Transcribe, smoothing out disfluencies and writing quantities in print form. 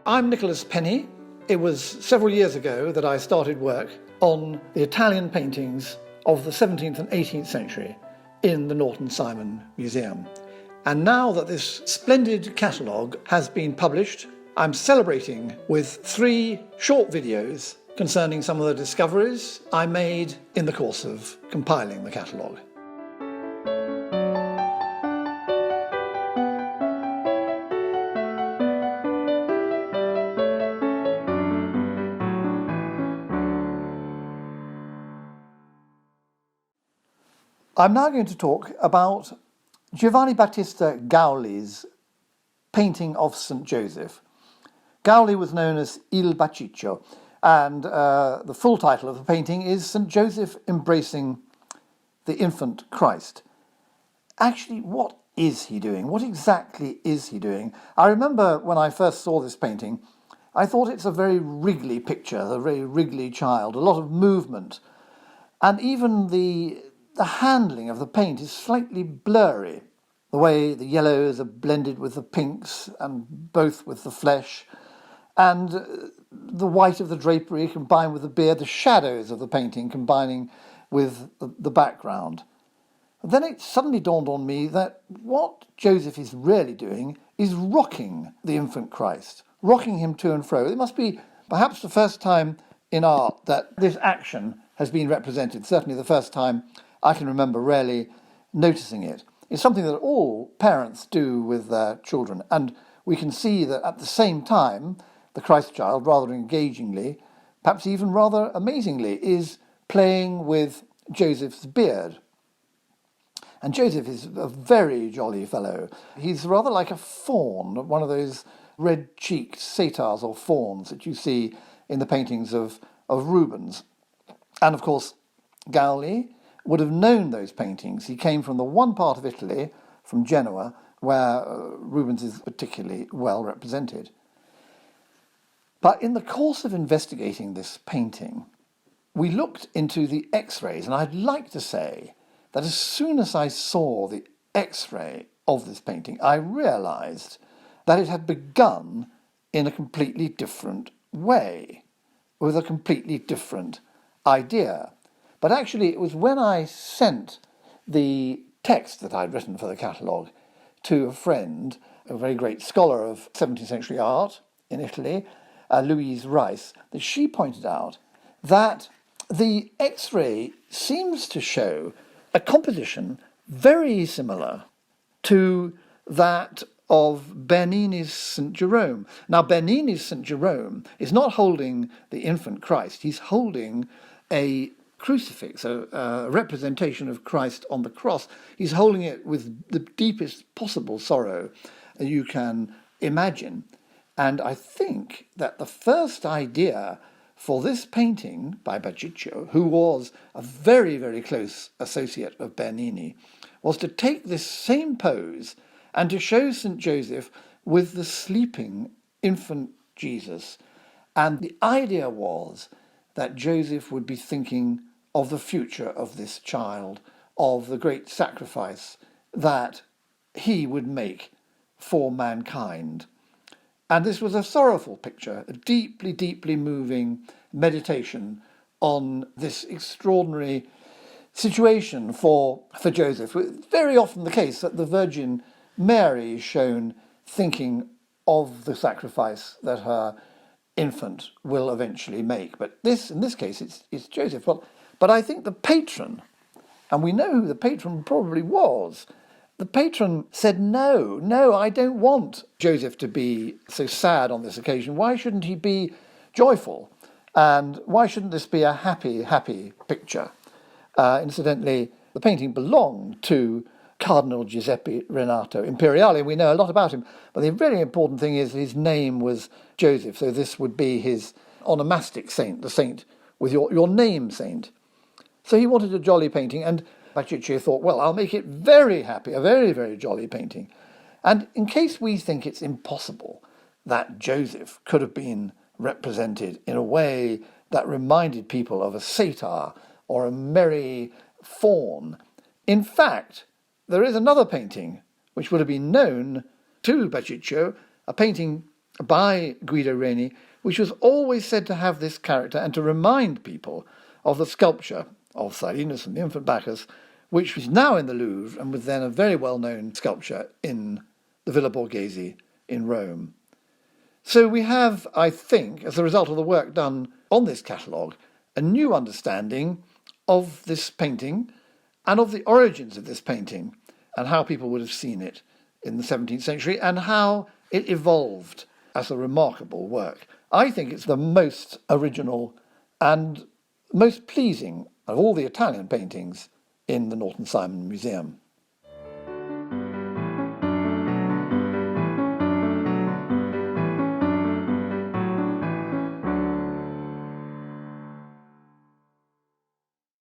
I'm Nicholas Penny. It was several years ago that I started work on the Italian paintings of the 17th and 18th century in the Norton Simon Museum. And now that this splendid catalogue has been published, I'm celebrating with 3 short videos concerning some of the discoveries I made in the course of compiling the catalogue. I'm now going to talk about Giovanni Battista Gaulli's painting of St. Joseph. Gaulli was known as Il Baciccio, and the full title of the painting is St. Joseph Embracing the Infant Christ. Actually, what is he doing? What exactly is he doing? I remember when I first saw this painting, I thought it's a very wriggly picture, a very wriggly child, a lot of movement, and even the handling of the paint is slightly blurry. The way the yellows are blended with the pinks and both with the flesh, and the white of the drapery combined with the beard, the shadows of the painting combining with the background. Then it suddenly dawned on me that what Joseph is really doing is rocking the infant Christ, rocking him to and fro. It must be perhaps the first time in art that this action has been represented, certainly the first time I can remember really noticing it. It's something that all parents do with their children, and we can see that at the same time, the Christ child, rather engagingly, perhaps even rather amazingly, is playing with Joseph's beard. And Joseph is a very jolly fellow. He's rather like a faun, one of those red-cheeked satyrs or fauns that you see in the paintings of Rubens. And of course, Gaulli would have known those paintings. He came from the one part of Italy, from Genoa, where Rubens is particularly well represented. But in the course of investigating this painting, we looked into the X-rays, and I'd like to say that as soon as I saw the X-ray of this painting, I realised that it had begun in a completely different way, with a completely different idea. But actually, it was when I sent the text that I'd written for the catalogue to a friend, a very great scholar of 17th century art in Italy, Louise Rice, that she pointed out that the X-ray seems to show a composition very similar to that of Bernini's St. Jerome. Now, Bernini's St. Jerome is not holding the infant Christ, he's holding a crucifix, a representation of Christ on the cross. He's holding it with the deepest possible sorrow you can imagine. And I think that the first idea for this painting by Baciccio, who was a very, very close associate of Bernini, was to take this same pose and to show St. Joseph with the sleeping infant Jesus. And the idea was that Joseph would be thinking of the future of this child, of the great sacrifice that he would make for mankind. And this was a sorrowful picture, a deeply, deeply moving meditation on this extraordinary situation for Joseph. It's very often the case that the Virgin Mary is shown thinking of the sacrifice that her infant will eventually make. But in this case, it's Joseph. But I think the patron, and we know who the patron probably was, the patron said, no, I don't want Joseph to be so sad on this occasion. Why shouldn't he be joyful? And why shouldn't this be a happy, happy picture? Incidentally, the painting belonged to Cardinal Giuseppe Renato Imperiale. We know a lot about him, but the very important thing is his name was Joseph, so this would be his onomastic saint, the saint with your name saint. So he wanted a jolly painting, and Baciccio thought, well, I'll make it very happy, a very, very jolly painting. And in case we think it's impossible that Joseph could have been represented in a way that reminded people of a satyr or a merry faun, in fact, there is another painting which would have been known to Baciccio, a painting by Guido Reni, which was always said to have this character and to remind people of the sculpture of Silenus and the infant Bacchus, which was now in the Louvre and was then a very well-known sculpture in the Villa Borghese in Rome. So we have, I think, as a result of the work done on this catalogue, a new understanding of this painting and of the origins of this painting and how people would have seen it in the 17th century and how it evolved as a remarkable work. I think it's the most original and most pleasing of all the Italian paintings in the Norton Simon Museum.